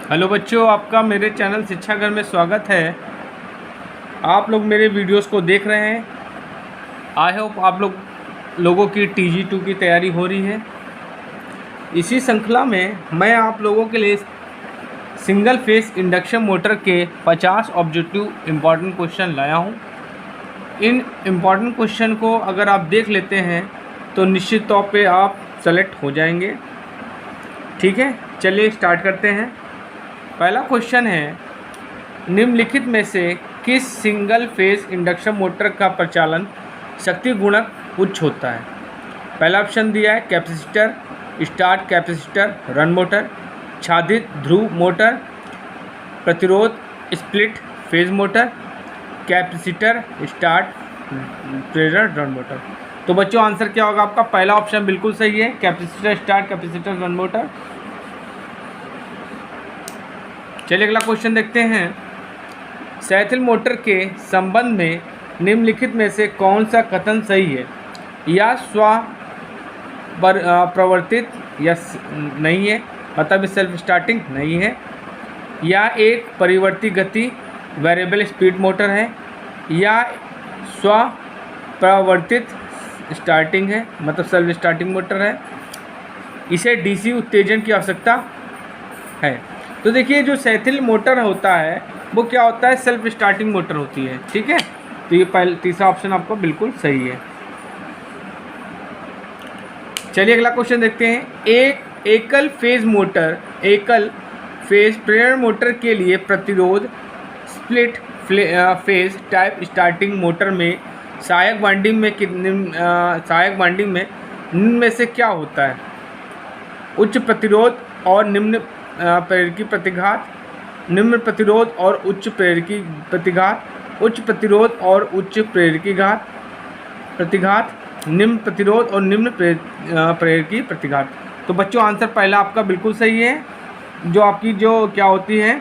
Hello बच्चों, आपका मेरे चैनल शिक्षा घर में स्वागत है। आप लोग मेरे वीडियोस को देख रहे हैं। आई होप आप लोगों की TG2 की तैयारी हो रही है। इसी श्रृंखला में मैं आप लोगों के लिए सिंगल फेस इंडक्शन मोटर के 50 ऑब्जेक्टिव इम्पॉर्टेंट क्वेश्चन लाया हूं। इन इम्पॉर्टेंट क्वेश्चन को अगर आप देख लेते हैं तो निश्चित तौर पे आप सेलेक्ट हो जाएंगे। ठीक है, चलिए स्टार्ट करते हैं। पहला क्वेश्चन है, निम्नलिखित में से किस सिंगल फेज इंडक्शन मोटर का प्रचालन शक्ति गुणक उच्च होता है? पहला ऑप्शन दिया है capacitor, start capacitor, run motor, छादित ध्रुव मोटर, प्रतिरोध split phase motor, capacitor, start प्रेरण रन मोटर। तो बच्चों आंसर क्या होगा आपका? पहला ऑप्शन बिल्कुल सही है, capacitor start capacitor run motor. चलिए अगला क्वेश्चन देखते हैं। साइकिल मोटर के संबंध में निम्नलिखित में से कौन सा कथन सही है? या स्व प्रवर्तित या नहीं है, मतलब सेल्फ स्टार्टिंग नहीं है, या एक परिवर्ती गति वेरिएबल स्पीड मोटर है, या स्व प्रवर्तित स्टार्टिंग है, मतलब सेल्फ स्टार्टिंग मोटर है, इसे डीसी उत्तेजन की आवश्यकता है। तो देखिए, जो साइकिल मोटर होता है वो क्या होता है? सेल्फ स्टार्टिंग मोटर होती है। ठीक है, तो ये तीसरा ऑप्शन आपका बिल्कुल सही है। चलिए अगला क्वेश्चन देखते हैं। एक एकल फेज प्रेरण मोटर के लिए प्रतिरोध split phase type starting motor में सहायक वाइंडिंग में निम्न में से क्या होता है? उच्च प्रतिरोध और निम्न प्रेरकी प्रतिघात, निम्न प्रतिरोध और उच्च प्रेरकी प्रतिघात, उच्च प्रतिरोध और उच्च प्रेरकी प्रतिघात, निम्न प्रतिरोध और निम्न प्रेरकी प्रतिघात। तो बच्चों आंसर पहला आपका बिल्कुल सही है। जो आपकी जो क्या होती है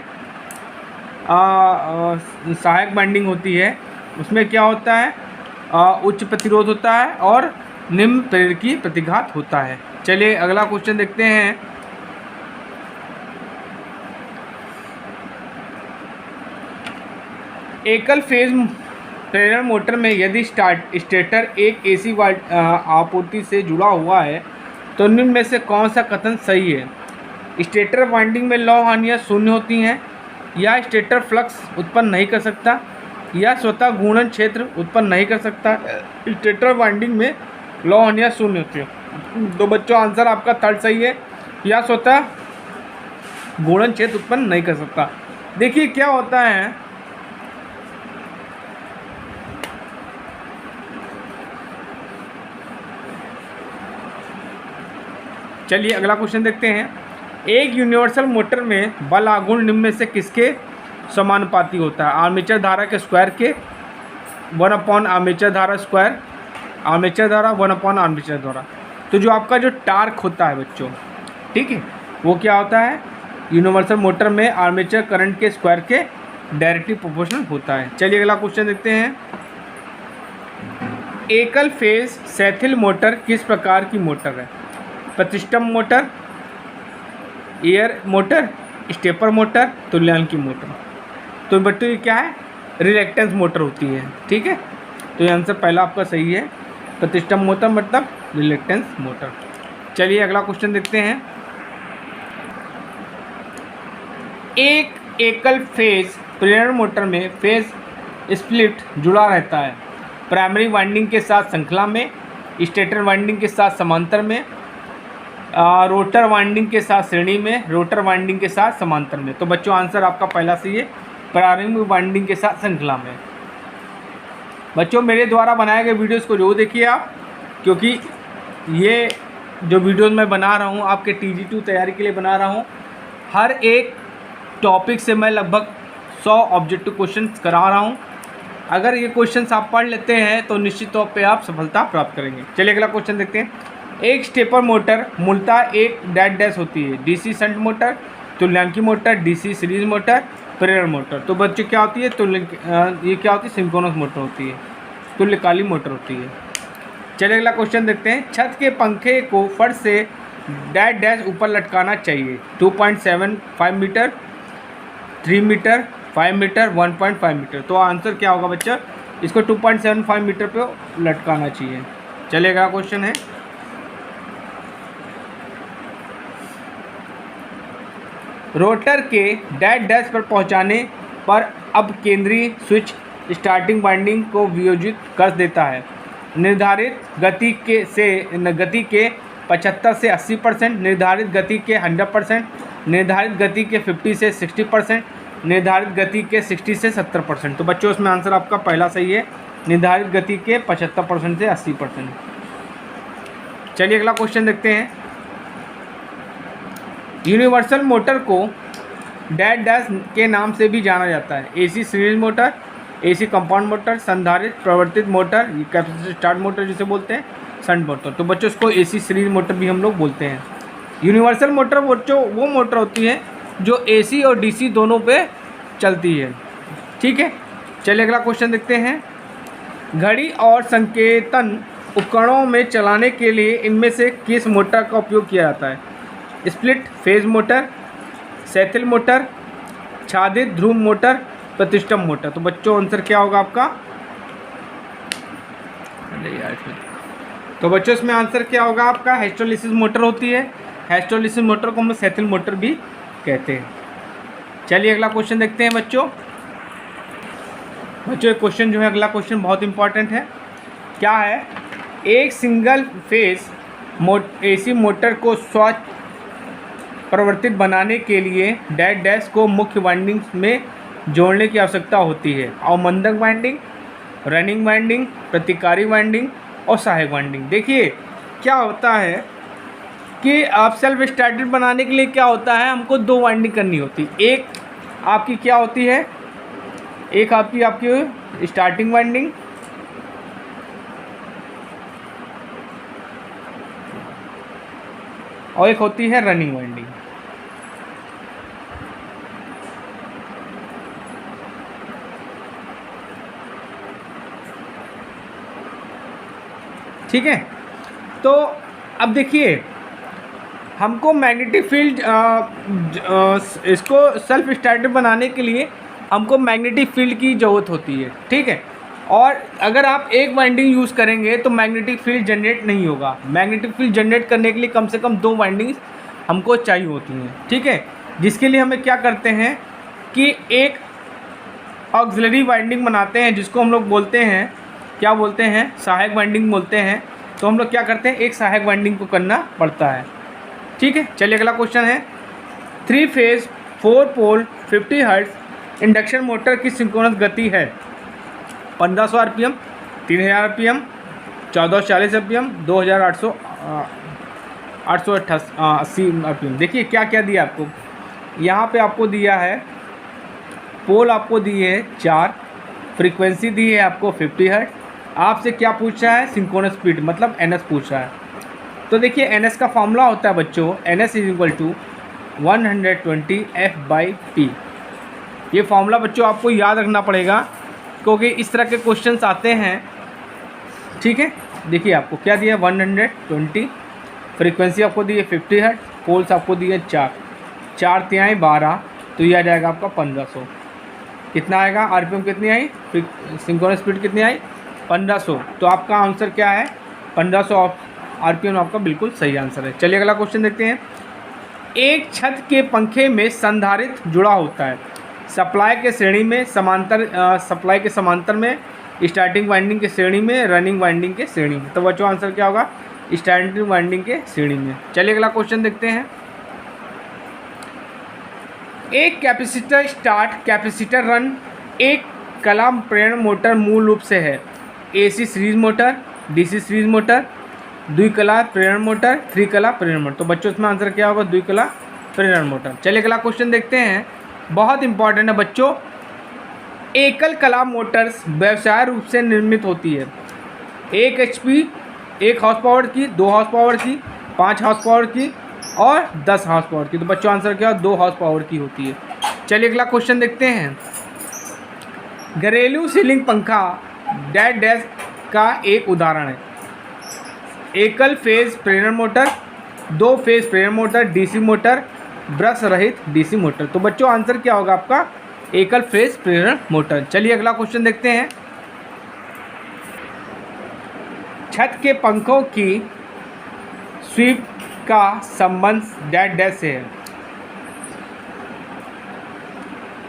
सहायक बाइंडिंग होती है, उसमें क्या होता है? उच्च प्रतिरोध होता है और निम्न प्रेरकी प्रतिघात होता है। चलिए अगला क्वेश्चन देखते हैं। एकल फेज प्रेरण मोटर में यदि स्टेटर एक एसी आपूर्ति से जुड़ा हुआ है तो निम्न में से कौन सा कथन सही है? स्टेटर वाइंडिंग में लौ हानियाँ शून्य होती हैं, या स्टेटर फ्लक्स उत्पन्न नहीं कर सकता, या स्वतः घूर्णन क्षेत्र उत्पन्न नहीं कर सकता, स्टेटर वाइंडिंग में लौ हानियाँ शून्य होती है। तो बच्चों आंसर आपका थर्ड सही है, या स्वतः घूर्णन क्षेत्र उत्पन्न नहीं कर सकता। देखिए क्या होता है, चलिए अगला क्वेश्चन देखते हैं। एक यूनिवर्सल मोटर में बल आघूर्ण निम्न में से किसके समानुपाती होता है? आर्मेचर धारा के स्क्वायर के 1/, आर्मेचर धारा स्क्वायर, आर्मेचर धारा 1/, आर्मेचर धारा। तो जो आपका जो टार्क होता है बच्चों, ठीक है, वो क्या होता है? यूनिवर्सल मोटर में आर्मेचर करंट के स्क्वायर के डायरेक्टली प्रोपोर्शनल होता है। चलिए अगला क्वेश्चन देखते हैं। एकल फेज साइकिल मोटर किस प्रकार की मोटर है? प्रतिष्ठम motor, air motor, stepper motor, तुल्यांकी मोटर। तो बच्चों ये क्या है? रिलेक्टेंस मोटर होती है। ठीक है, तो ये आंसर पहला आपका सही है, प्रतिष्ठम मोटर मतलब रिलेक्टेंस मोटर। चलिए अगला क्वेश्चन देखते हैं। एक एकल फेज प्रेरण मोटर में फेज स्प्लिट जुड़ा रहता है, प्राइमरी वाइंडिंग के साथ श्रृंखला में, स्टेटर वाइंडिंग के साथ समांतर में, रोटर वाइंडिंग के साथ श्रेणी में, रोटर वाइंडिंग के साथ समांतर में। तो बच्चों आंसर आपका पहला सही है, प्रारंभिक वाइंडिंग के साथ श्रृंखला में। बच्चों मेरे द्वारा बनाए गए वीडियोस को जरूर देखिए आप, क्योंकि ये जो वीडियोस मैं बना रहा हूँ आपके TG2 तैयारी के लिए बना रहा हूँ। हर एक टॉपिक से मैं लगभग 100 ऑब्जेक्टिव क्वेश्चन करा रहा हूँ। अगर ये क्वेश्चन आप पढ़ लेते हैं तो निश्चित तौर पर आप सफलता प्राप्त करेंगे। चलिए अगला क्वेश्चन देखते हैं। एक स्टेपर मोटर मूलतः एक डैश होती है, डीसी शंट मोटर, तुल्यांकी मोटर, डीसी सीरीज मोटर, प्रेरण मोटर। तो बच्चों क्या होती है? ये क्या होती है? सिंक्रोनस मोटर होती है, तुल्यकालिक मोटर होती है। चलिए अगला क्वेश्चन देखते हैं। छत के पंखे को फर्श से डैश ऊपर लटकाना चाहिए, 2.75 मीटर 3 मीटर, 5 मीटर, 1.5 मीटर। तो आंसर क्या होगा बच्चा, इसको 2.75 मीटर पे लटकाना चाहिए। चलेगा, क्वेश्चन है रोटर के डैश डैश पर पहुंचाने पर अब केंद्रीय स्विच स्टार्टिंग वाइंडिंग को वियोजित कर देता है। निर्धारित गति के 75 से 80%, निर्धारित गति के 100%, निर्धारित गति के 50 से 60%, निर्धारित गति के 60 से 70%। तो बच्चों इसमें आंसर आपका पहला सही है, निर्धारित गति के 75% से 80%। चलिए अगला क्वेश्चन देखते हैं। यूनिवर्सल मोटर को डैश डैश के नाम से भी जाना जाता है। AC series motor, AC compound motor, संधारित्र प्रवर्तित मोटर, कैपेसिटर स्टार्ट मोटर जिसे बोलते हैं, शंट मोटर। तो बच्चों इसको एसी सीरीज मोटर भी हम लोग बोलते हैं। यूनिवर्सल मोटर बच्चों वो मोटर होती है जो एसी और डीसी दोनों पे चलती है। ठीक है, चलिए अगला क्वेश्चन देखते हैं। घड़ी और संकेतन उपकरणों में चलाने के लिए इनमें से किस मोटर का उपयोग किया जाता है? स्प्लिट फेज मोटर, सैथिल मोटर, छादित ध्रुव मोटर, प्रतिष्ठम मोटर। तो बच्चों आंसर क्या होगा आपका? तो बच्चों इसमें आंसर क्या होगा आपका? हिस्टोलिसिस मोटर होती है। हिस्टोलिसिस मोटर को हम सैथिल मोटर भी कहते हैं। चलिए अगला क्वेश्चन देखते हैं बच्चों। एक क्वेश्चन जो है अगला क्वेश्चन बहुत इंपॉर्टेंट है। क्या है? एक सिंगल फेज एसी मोटर को स्वच्छ प्रवर्तित बनाने के लिए डैश डैश को मुख्य वाइंडिंग्स में जोड़ने की आवश्यकता होती है। अवमंदक वाइंडिंग, रनिंग वाइंडिंग, प्रतिकारी वाइंडिंग और सहायक वाइंडिंग। देखिए क्या होता है कि आप सेल्फ स्टार्टेड बनाने के लिए क्या होता है, हमको 2 वाइंडिंग करनी होती। एक आपकी क्या होती है, एक आपकी स्टार्टिंग वाइंडिंग और एक होती है रनिंग वाइंडिंग। ठीक है, तो अब देखिए हमको मैग्नेटिक फील्ड इसको सेल्फ स्टार्टेड बनाने के लिए हमको मैग्नेटिक फील्ड की ज़रूरत होती है। ठीक है, और अगर आप एक वाइंडिंग यूज़ करेंगे तो मैग्नेटिक फील्ड जनरेट नहीं होगा। मैग्नेटिक फील्ड जनरेट करने के लिए कम से कम 2 वाइंडिंग्स हमको चाहिए होती हैं। ठीक है, जिसके लिए हमें क्या करते हैं कि एक ऑक्सिलरी वाइंडिंग बनाते हैं जिसको हम लोग बोलते हैं, क्या बोलते हैं, सहायक वाइंडिंग बोलते हैं। तो हम लोग क्या करते हैं, एक सहायक वाइंडिंग को करना पड़ता है। ठीक है, चलिए अगला क्वेश्चन है। 3 फेज 4 पोल 50 हर्ट्ज इंडक्शन मोटर की सिंक्रोनस गति है 1500 आरपीएम, 3000 आरपीएम, 1440 आरपीएम, 2880 आरपीएम। देखिए क्या क्या दिया आपको, यहाँ पे आपको दिया है पोल, आपको दिए है 4, फ्रीक्वेंसी दी है आपको 50 हर्ट्ज। आपसे क्या पूछ रहा है, सिंक्रोनस स्पीड मतलब एनएस पूछ रहा है। तो देखिए एनएस का फॉर्मूला होता है बच्चों, NS is equal to 120 F/P। ये फॉर्मूला बच्चों आपको याद रखना पड़ेगा क्योंकि इस तरह के क्वेश्चंस आते हैं। ठीक है, देखिए आपको क्या दिया, 120, फ्रीक्वेंसी आपको दी है 50 हर्ट्ज, पोल्स आपको दिए 4 तिहाई 12, तो ये आ जाएगा आपका 1500। कितना आएगा, आरपीएम कितनी आई, सिंक्रोनस स्पीड कितनी आई, 1500। तो आपका आंसर क्या है, 1500 आरपीएम आपका बिल्कुल सही आंसर है। चलिए अगला क्वेश्चन देखते हैं। एक छत के पंखे में संधारित्र जुड़ा होता है सप्लाई के श्रेणी में, सप्लाई के समांतर में, स्टार्टिंग वाइंडिंग के श्रेणी में, रनिंग वाइंडिंग के श्रेणी में। तो बच्चों आंसर क्या होगा, स्टार्टिंग वाइंडिंग के श्रेणी में। चलिए अगला क्वेश्चन देखते हैं। एक कैपेसिटर स्टार्ट, कैपेसिटर रन एक कला प्रेरण मोटर मूल रूप से है AC series motor, DC series motor, द्विकला प्रेरण मोटर, 3 कला प्रेरण मोटर। तो बच्चों इसमें आंसर क्या होगा, द्विकला प्रेरण मोटर। चलिए अगला क्वेश्चन देखते हैं, बहुत इंपॉर्टेंट है बच्चों। एकल कला मोटर्स व्यवसाय रूप से निर्मित होती है 1 HP 1 हॉर्स पावर की, 2 हॉर्स पावर की, 5 हॉर्स पावर की और 10 हॉर्स पावर की। तो बच्चों आंसर क्या, 2 हॉर्स पावर की होती है। चलिए अगला क्वेश्चन देखते हैं। घरेलू सीलिंग पंखा डैश डैश का एक उदाहरण है एकल फेज प्रेरण मोटर, 2 फेज प्रेरण मोटर, डीसी मोटर, ब्रश रहित डीसी मोटर। तो बच्चों आंसर क्या होगा आपका? एकल फेज प्रेरण मोटर। चलिए अगला क्वेश्चन देखते हैं। छत के पंखों की स्वीप का संबंध डैश डैश से है।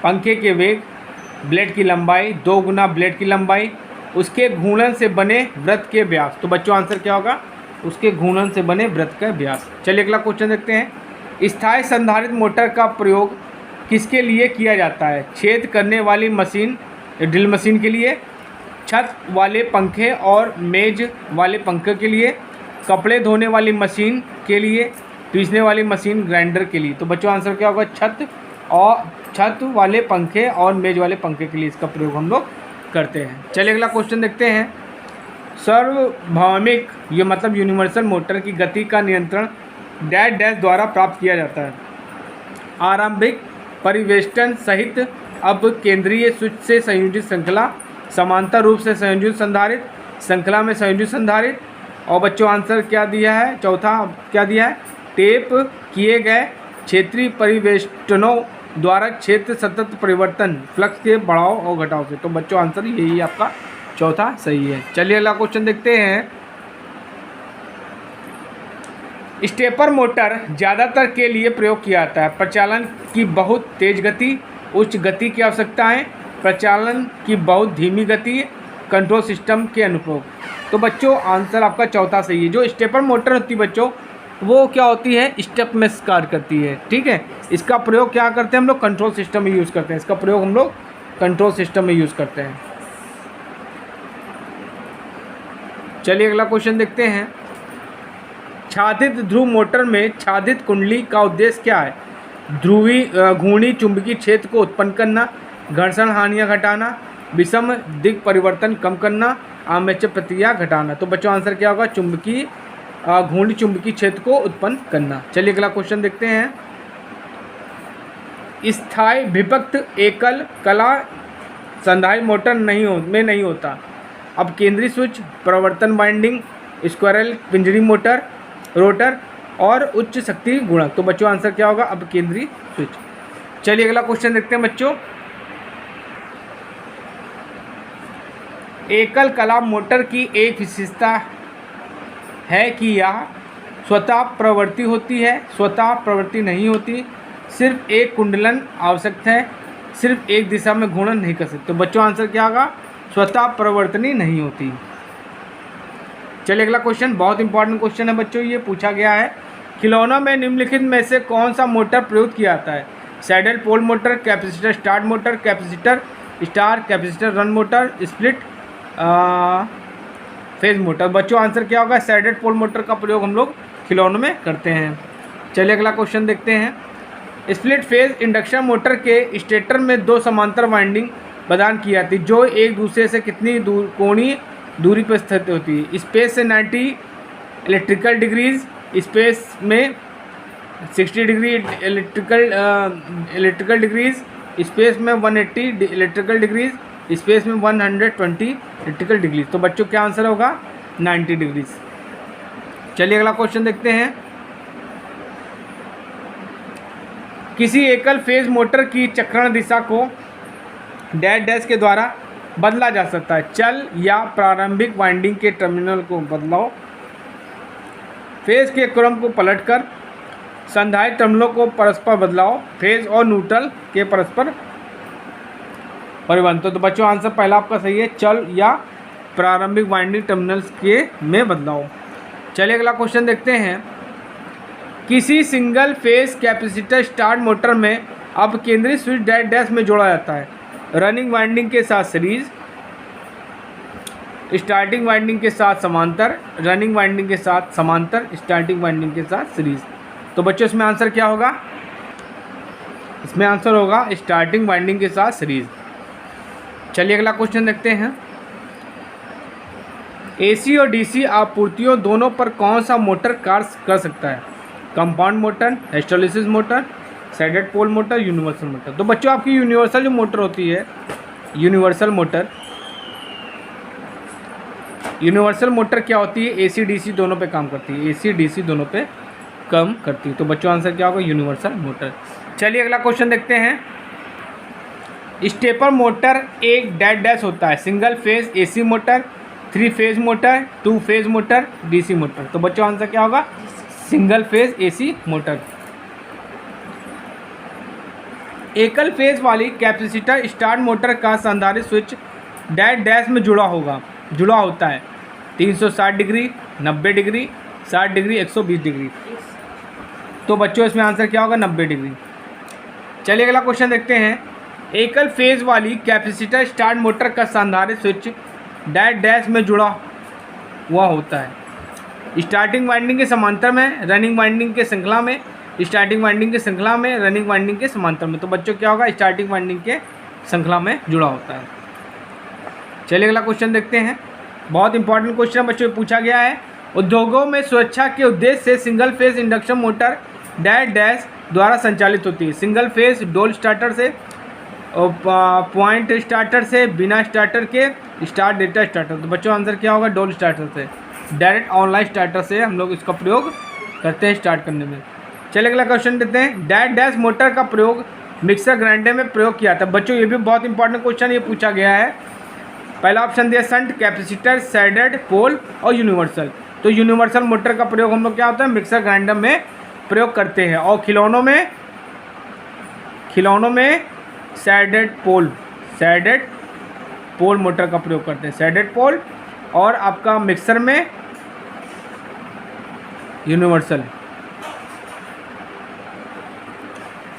पंखे के वेग, ब्लेड की लंबाई, 2 गुना ब्लेड की लंबाई, उसके घूर्णन से बने वृत्त के व्यास। तो बच्चों आंसर क्या होगा? उसके घूर्णन से बने वृत्त का व्यास। चलिए अगला क्वेश्चन देखते हैं। स्थायी संधारित्र मोटर का प्रयोग किसके लिए किया जाता है? छेद करने वाली मशीन, ड्रिल मशीन के लिए, छत वाले पंखे और मेज वाले पंखे के लिए, कपड़े धोने वाली मशीन के लिए, पीसने वाली मशीन ग्राइंडर के लिए। तो बच्चों आंसर क्या होगा? छत वाले पंखे और मेज वाले पंखे के लिए इसका प्रयोग हम लोग करते हैं। चलिए अगला क्वेश्चन देखते हैं। सार्वभौमिक, ये मतलब यूनिवर्सल मोटर की गति का नियंत्रण डैश डैश द्वारा प्राप्त किया जाता है। आरंभिक परिवेष्टन सहित अब केंद्रीय स्विच से संयोजित श्रृंखला, समांतर रूप से संयोजित संधारित्र, श्रृंखला में संयोजित संधारित्र। और बच्चों आंसर क्या दिया है? चौथा क्या दिया है? टेप किए गए क्षेत्रीय परिवेष्टनों द्वारा क्षेत्र सतत परिवर्तन, फ्लक्स के बढ़ाव और घटाव से। तो बच्चों आंसर यही आपका चौथा सही है। चलिए अगला क्वेश्चन देखते हैं। स्टेपर मोटर ज़्यादातर के लिए प्रयोग किया जाता है। प्रचालन की बहुत तेज गति, उच्च गति की आवश्यकताएं, प्रचालन की बहुत धीमी गति, कंट्रोल सिस्टम के अनुप्रयोग। तो बच्चों आंसर आपका चौथा सही है। जो स्टेपर मोटर होती है बच्चों, वो क्या होती है? स्टेप में कार्य करती है। ठीक है, इसका प्रयोग क्या करते हैं हम लोग? कंट्रोल सिस्टम में यूज़ करते हैं। इसका प्रयोग हम लोग कंट्रोल सिस्टम में यूज़ करते हैं। चलिए अगला क्वेश्चन देखते हैं। छादित ध्रुव मोटर में छादित कुंडली का उद्देश्य क्या है? घूर्णी चुंबकीय क्षेत्र को उत्पन्न करना, घर्षण हानियाँ घटाना, विषम दिग परिवर्तन कम करना, आर्मेचर प्रतिक्रिया घटाना। तो बच्चों आंसर क्या होगा? घूर्णी चुंबकीय क्षेत्र को उत्पन्न करना। चलिए अगला क्वेश्चन देखते हैं। स्थायी विभक्त एकल कला संधारित्र मोटर नहीं होता। अब केंद्रीय स्विच, प्रवर्तन winding, squirrel Pinjari motor, rotor और उच्च शक्ति गुणक। तो बच्चों आंसर क्या होगा? अब केंद्रीय स्विच। चलिए अगला क्वेश्चन देखते हैं बच्चों। एकल कला मोटर की एक विशेषता है कि यह स्वतः प्रवृत्ति होती है, स्वतः प्रवृत्ति नहीं होती, सिर्फ एक कुंडलन आवश्यक है, सिर्फ एक दिशा में घूर्णन नहीं कर सकते। तो बच्चों आंसर क्या होगा? स्वतः प्रवर्तनी नहीं होती। चलिए अगला क्वेश्चन, बहुत इंपॉर्टेंट क्वेश्चन है बच्चों, ये पूछा गया है। खिलौनों में निम्नलिखित में से कौन सा मोटर प्रयुक्त किया जाता है? Saddle pole motor, capacitor start motor, capacitor star, capacitor run motor, split phase motor. बच्चों आंसर क्या होगा? सैडल पोल मोटर का प्रयोग हम लोग खिलौनों में करते हैं। चलिए अगला क्वेश्चन देखते हैं। स्प्लिट फेज इंडक्शन मोटर के स्टेटर में 2 समांतर वाइंडिंग प्रदान की जाती है जो एक दूसरे से कितनी कोणीय दूरी पर स्थित होती है? स्पेस से 90 इलेक्ट्रिकल डिग्रीज, स्पेस में 60 डिग्री इलेक्ट्रिकल डिग्रीज, स्पेस में 180 इलेक्ट्रिकल डिग्रीज, स्पेस में 120 इलेक्ट्रिकल डिग्रीज। तो बच्चों क्या आंसर होगा? 90 डिग्रीज। चलिए अगला क्वेश्चन देखते हैं। किसी एकल फेज मोटर की चक्रण दिशा को डैश डैश के द्वारा बदला जा सकता है। चल या प्रारंभिक वाइंडिंग के टर्मिनल को बदलाओ, फेज के क्रम को पलटकर, संधारित्र टर्मिनलों को परस्पर बदलाओ, फेज और न्यूट्रल के परस्पर परिवर्तन। तो बच्चों आंसर पहला आपका सही है, चल या प्रारंभिक वाइंडिंग टर्मिनल्स के में बदलाव। चलिए अगला क्वेश्चन देखते हैं। किसी single phase capacitor start motor में अब केंद्रीय स्विच डैश डैश में जोड़ा जाता है। रनिंग वाइंडिंग के साथ सीरीज, स्टार्टिंग वाइंडिंग के साथ समांतर, रनिंग वाइंडिंग के साथ समांतर, स्टार्टिंग वाइंडिंग के साथ सीरीज। तो बच्चों इसमें आंसर क्या होगा? इसमें आंसर होगा स्टार्टिंग वाइंडिंग के साथ सीरीज। चलिए अगला क्वेश्चन देखते हैं। एसी और डीसी आपूर्तियों दोनों पर कौन सा मोटर कार्य कर सकता है? Compound motor, hysteresis motor, shaded pole motor, universal motor. तो बच्चों आपकी यूनिवर्सल जो मोटर होती है, यूनिवर्सल मोटर क्या होती है? एसी डीसी दोनों पे काम करती है। एसी डीसी दोनों पे कम करती है। तो बच्चों आंसर क्या होगा? Universal motor. चलिए अगला क्वेश्चन देखते हैं। स्टेपर मोटर एक डैश डैश होता है, single phase AC motor, 3 phase motor, 2 phase motor, DC motor. तो बच्चों आंसर क्या होगा? Single phase AC motor. एकल फेज वाली कैपेसिटर स्टार्ट मोटर का संधारित्र स्विच डैश डैश में जुड़ा होता है, 360 डिग्री, 90 डिग्री, 60 डिग्री, 120 डिग्री। तो बच्चों इसमें आंसर क्या होगा? 90 डिग्री। चलिए अगला क्वेश्चन देखते हैं। एकल फेज वाली कैपेसिटर स्टार्ट मोटर का संधारित्र स्विच डैश डैश में जुड़ा हुआ होता है, स्टार्टिंग वाइंडिंग के समांतर में, रनिंग वाइंडिंग के श्रृंखला में, स्टार्टिंग वाइंडिंग के श्रृंखला में, रनिंग वाइंडिंग के समांतर में। तो बच्चों क्या होगा? स्टार्टिंग वाइंडिंग के श्रृंखला में जुड़ा होता है। चलिए अगला क्वेश्चन देखते हैं। बहुत इंपॉर्टेंट क्वेश्चन बच्चों पूछा गया है। उद्योगों में सुरक्षा के उद्देश्य से single phase induction motor dash dash द्वारा संचालित होती है, सिंगल फेज डोल स्टार्टर से, पॉइंट स्टार्टर से, बिना स्टार्टर के, स्टार्ट डेटा स्टार्टर। तो बच्चों आंसर क्या होगा? डोल स्टार्टर से, डायरेक्ट ऑनलाइन स्टार्टर से हम लोग इसका प्रयोग करते हैं स्टार्ट करने में। चलिए अगला क्वेश्चन देते हैं। डैश डैश मोटर का प्रयोग मिक्सर ग्राइंडर में प्रयोग किया था। बच्चों ये भी बहुत इंपॉर्टेंट क्वेश्चन ये पूछा गया है। पहला ऑप्शन दिया शंट, कैपेसिटर, शैडेड पोल और यूनिवर्सल। तो यूनिवर्सल मोटर का प्रयोग हम लोग क्या होता है? मिक्सर ग्राइंडर में प्रयोग करते हैं। और खिलौनों में शैडेड पोल मोटर का प्रयोग करते हैं, शैडेड पोल। और आपका मिक्सर में यूनिवर्सल।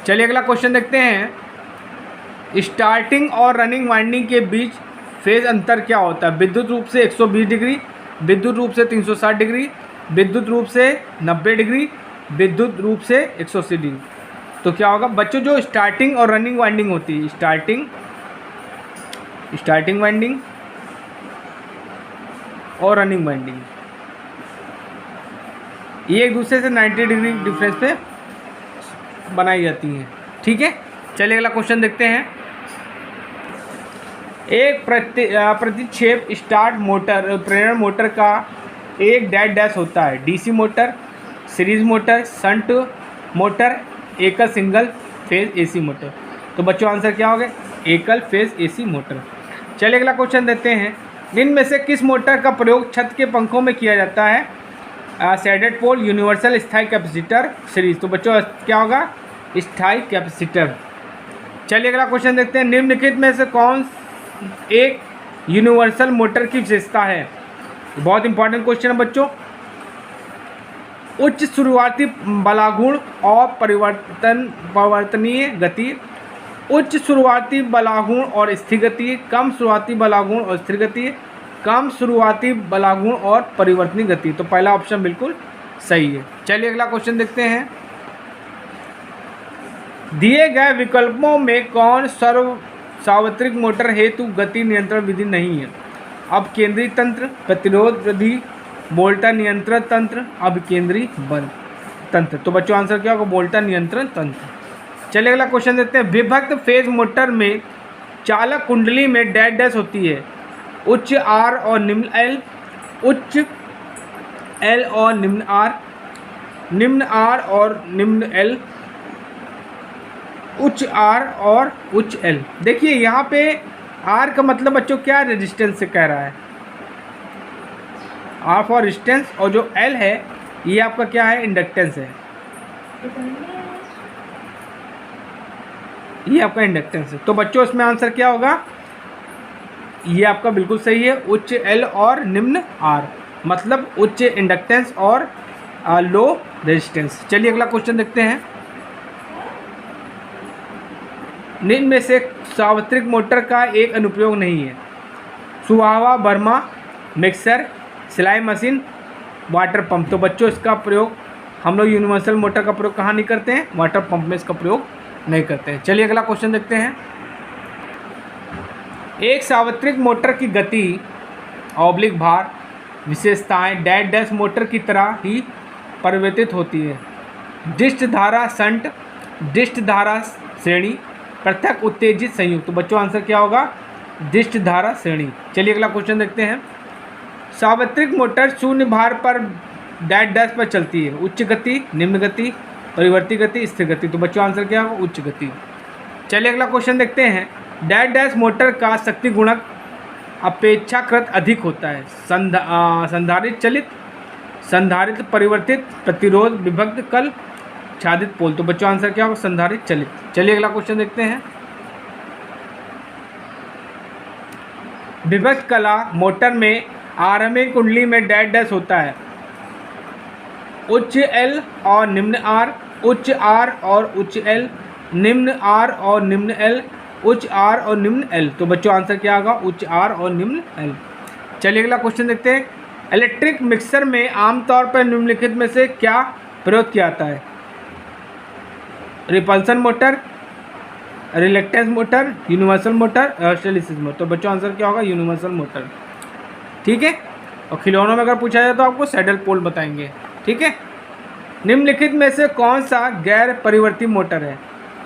चलिए अगला क्वेश्चन देखते हैं। स्टार्टिंग और रनिंग वाइंडिंग के बीच फेज अंतर क्या होता है? विद्युत रूप से 120 डिग्री, विद्युत रूप से 360 डिग्री, विद्युत रूप से 90 डिग्री, विद्युत रूप से 180 डिग्री। तो क्या होगा बच्चों? जो स्टार्टिंग और रनिंग वाइंडिंग होती है, स्टार्टिंग वाइंडिंग और रनिंग वाइंडिंग, ये एक दूसरे से 90 डिग्री डिफरेंस पे बनाई जाती हैं। ठीक है। चलिए अगला क्वेश्चन देखते हैं। एक प्रतिक्षेप स्टार्ट मोटर प्रेरण मोटर का एक डैश डैश होता है, DC motor, series motor, shunt motor, एकल सिंगल फेज एसी मोटर। तो बच्चों आंसर क्या होगा? एकल फेज एसी मोटर। चलिए अगला क्वेश्चन देते हैं। इनमें से किस मोटर का प्रयोग छत के पंखों में किया जाता है? शैडेड पोल, यूनिवर्सल, स्थायी कैपेसिटर, सीरीज। तो बच्चों क्या होगा? स्थायी कैपेसिटर। चलिए अगला क्वेश्चन देखते हैं। निम्नलिखित में से कौन एक यूनिवर्सल मोटर की विशेषता है? बहुत इंपॉर्टेंट क्वेश्चन है बच्चों। उच्च शुरुआती बलागुण और परिवर्तनीय गति, उच्च शुरुआती बलागुण और स्थिर गति, कम शुरुआती बलागुण और स्थिर गति, कम शुरुआती बलागुण और परिवर्तनीय गति। तो पहला ऑप्शन बिल्कुल सही है। चलिए अगला क्वेश्चन देखते हैं। दिए गए विकल्पों में कौन सार्वत्रिक मोटर हेतु गति नियंत्रण विधि नहीं है? अब केंद्रीय तंत्र, प्रतिरोध विधि, बोल्टन नियंत्रण तंत्र, अब केंद्रीय बल तंत्र। तो बच्चों आंसर क्या होगा? बोल्टन नियंत्रण तंत्र। चलिए अगला क्वेश्चन देखते हैं। विभक्त फेज मोटर में चालक कुंडली में डैश डैश होती है, उच्च आर और निम्न एल, उच्च एल और निम्न आर, निम्न आर और निम्न एल, उच्च आर और उच्च एल। देखिए यहाँ पे आर का मतलब बच्चों क्या रेजिस्टेंस से कह रहा है, आर फॉर रेजिस्टेंस, और जो एल है ये आपका क्या है? इंडक्टेंस है। ये आपका इंडक्टेंस है। तो बच्चों इसमें आंसर क्या होगा? ये आपका बिल्कुल सही है, उच्च एल और निम्न आर, मतलब उच्च इंडक्टेंस और लो रेजिस्टेंस। चलिए अगला क्वेश्चन देखते हैं। निम्न में से सार्वत्रिक मोटर का एक अनुप्रयोग नहीं है? सुहावा, बर्मा, मिक्सर, सिलाई मशीन, वाटर पंप। तो बच्चों इसका प्रयोग हम लोग यूनिवर्सल मोटर का प्रयोग कहाँ नहीं करते हैं? वाटर पंप में इसका प्रयोग नहीं करते हैं। चलिए अगला क्वेश्चन देखते हैं। एक सार्वत्रिक मोटर की गति ऑब्लिक भार विशेषताएं डैश डैश मोटर की तरह ही परिवर्तित होती है। डिस्ट धारा शंट, डिस्ट धारा श्रेणी, पृथक उत्तेजित संयुक्त। तो बच्चों आंसर क्या होगा? डिस्ट धारा श्रेणी। चलिए अगला क्वेश्चन देखते हैं। सार्वत्रिक मोटर शून्य भार पर डैश डैश पर चलती है? उच्च गति, निम्न गति, परिवर्ती गति, स्थिर गति। तो बच्चों आंसर क्या होगा? उच्च गति। चलिए अगला क्वेश्चन देखते हैं। डैश डैश मोटर का शक्ति गुणक अपेक्षाकृत अधिक होता है? संधारित्र चलित, संधारित्र परिवर्तित, प्रतिरोध विभक्त कल, छादित पोल। तो बच्चों आंसर क्या होगा? संधारित्र चलित। चलिए अगला क्वेश्चन देखते हैं। विभक्त कला मोटर में आरएमए कुंडली में डैश डैश होता है? उच्च एल और निम्न आर, उच्च आर और उच्च एल, निम्न आर और निम्न एल, उच्च आर और निम्न एल। तो बच्चों आंसर क्या होगा? उच्च आर और निम्न एल। चलिए अगला क्वेश्चन देखते हैं। इलेक्ट्रिक मिक्सर में आमतौर पर निम्नलिखित में से क्या प्रयोग किया जाता है? Repulsion motor, reluctance motor, universal motor, hysteresis motor. तो बच्चों आंसर क्या होगा? Universal motor. ठीक है। और खिलौनों में अगर पूछा जाए तो आपको सैडल पोल बताएंगे। ठीक है। निम्नलिखित में से कौन सा गैर परिवर्ती मोटर है?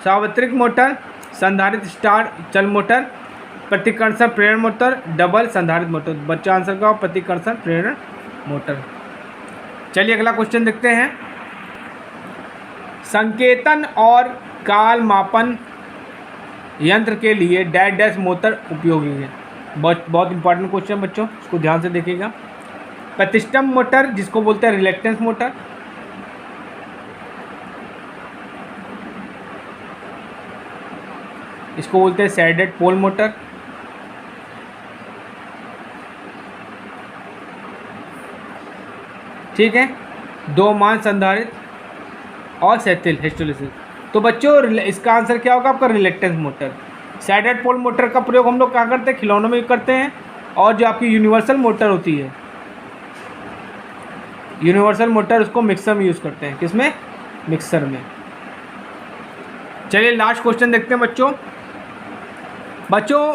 सार्वत्रिक मोटर, संधारित्र स्टार चल मोटर, प्रतिकर्षण प्रेरण मोटर, डबल संधारित्र मोटर। बच्चा आंसर का प्रतिकर्षण प्रेरण मोटर। चलिए अगला क्वेश्चन देखते हैं। संकेतन और काल मापन यंत्र के लिए डैश डैश मोटर उपयोगी है? बहुत इंपॉर्टेंट क्वेश्चन बच्चों, इसको ध्यान से देखिएगा। प्रतिष्ठम मोटर जिसको बोलते हैं रिलेक्टेंस मोटर, इसको बोलते हैं सैडेड पोल मोटर, ठीक है, दो मान संधारित्र और सेथिल हिस्टैरिसीस। तो बच्चों इसका आंसर क्या होगा आपका? Reluctance motor. Shaded pole motor का प्रयोग हम लोग क्या करते हैं? खिलौनों में करते हैं। और जो आपकी यूनिवर्सल मोटर होती है, यूनिवर्सल मोटर उसको मिक्सर में यूज़ करते हैं। किसमें? मिक्सर में। चलिए लास्ट क्वेश्चन देखते हैं बच्चों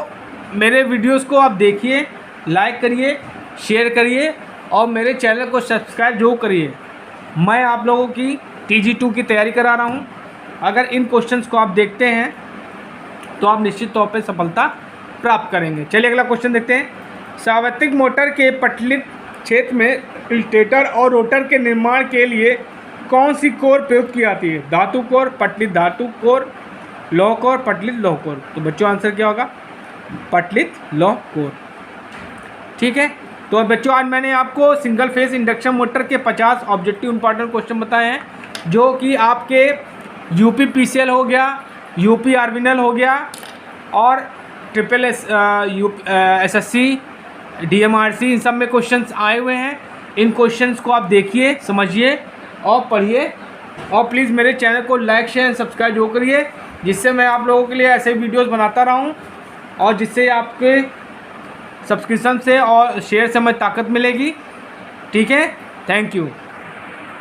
मेरे वीडियोस को आप देखिए, लाइक करिए, शेयर करिए और मेरे चैनल को सब्सक्राइब जरूर करिए। मैं आप लोगों की TG2 की तैयारी करा रहा हूँ। अगर इन क्वेश्चंस को आप देखते हैं तो आप निश्चित तौर पे सफलता प्राप्त करेंगे। चलिए अगला क्वेश्चन देखते हैं। सार्वत्रिक मोटर के पटलित क्षेत्र में स्टेटर और रोटर के निर्माण के लिए कौन सी कोर प्रयुक्त की जाती है? धातु कोर, पटलित धातु कोर, लौह कोर, पटलित लौह कोर। तो बच्चों आंसर क्या होगा? पटलित लौह कोर। ठीक है। तो बच्चों आज मैंने आपको सिंगल फेस इंडक्शन मोटर के 50 ऑब्जेक्टिव इंपॉर्टेंट क्वेश्चन बताए हैं, जो कि आपके यूपी PCL हो गया, यूपी आर्विनल हो गया और SSC DMRC इन सब में क्वेश्चंस आए हुए हैं। इन क्वेश्चंस को आप देखिए, समझिए और पढ़िए और प्लीज़ मेरे चैनल को लाइक शेयर सब्सक्राइब जरूर करिए, जिससे मैं आप लोगों के लिए ऐसे वीडियोस बनाता रहूं और जिससे आपके सब्सक्रिप्शन से और शेयर से हमें ताकत मिलेगी। ठीक है। Thank you.